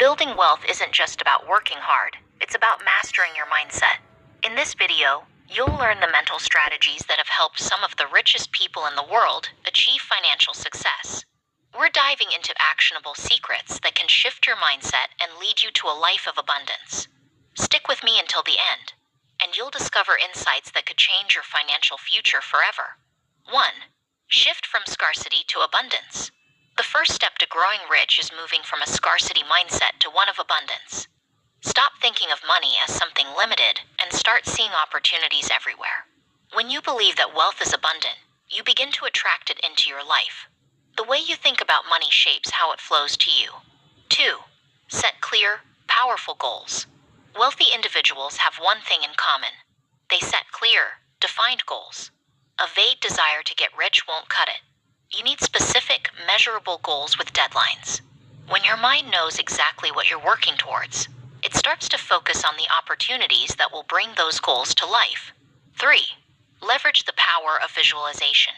Building wealth isn't just about working hard, it's about mastering your mindset. In this video, you'll learn the mental strategies that have helped some of the richest people in the world achieve financial success. We're diving into actionable secrets that can shift your mindset and lead you to a life of abundance. Stick with me until the end, and you'll discover insights that could change your financial future forever. 1. Shift from scarcity to abundance. The first step to growing rich is moving from a scarcity mindset to one of abundance. Stop thinking of money as something limited and start seeing opportunities everywhere. When you believe that wealth is abundant, you begin to attract it into your life. The way you think about money shapes how it flows to you. 2. Set clear, powerful goals. Wealthy individuals have one thing in common. They set clear, defined goals. A vague desire to get rich won't cut it. You need specific, measurable goals with deadlines. When your mind knows exactly what you're working towards, it starts to focus on the opportunities that will bring those goals to life. 3. Leverage the power of visualization.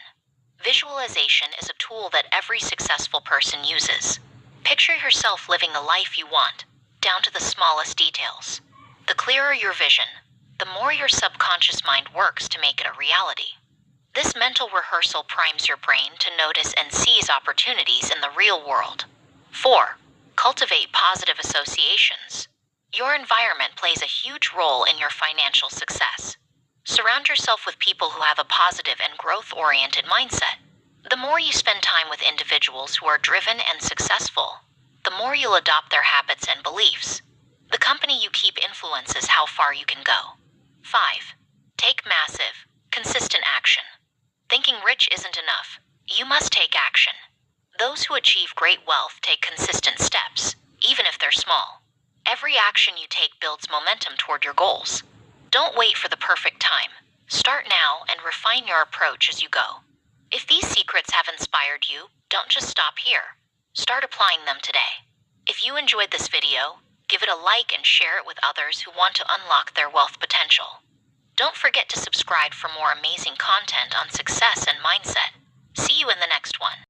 Visualization is a tool that every successful person uses. Picture yourself living the life you want, down to the smallest details. The clearer your vision, the more your subconscious mind works to make it a reality. This mental rehearsal primes your brain to notice and seize opportunities in the real world. 4. Cultivate positive associations. Your environment plays a huge role in your financial success. Surround yourself with people who have a positive and growth-oriented mindset. The more you spend time with individuals who are driven and successful, the more you'll adopt their habits and beliefs. The company you keep influences how far you can go. 5. Take massive, consistent action. Thinking rich isn't enough. You must take action. Those who achieve great wealth take consistent steps, even if they're small. Every action you take builds momentum toward your goals. Don't wait for the perfect time. Start now and refine your approach as you go. If these secrets have inspired you, don't just stop here. Start applying them today. If you enjoyed this video, give it a like and share it with others who want to unlock their wealth potential. Don't forget to subscribe for more amazing content on success and mindset. See you in the next one.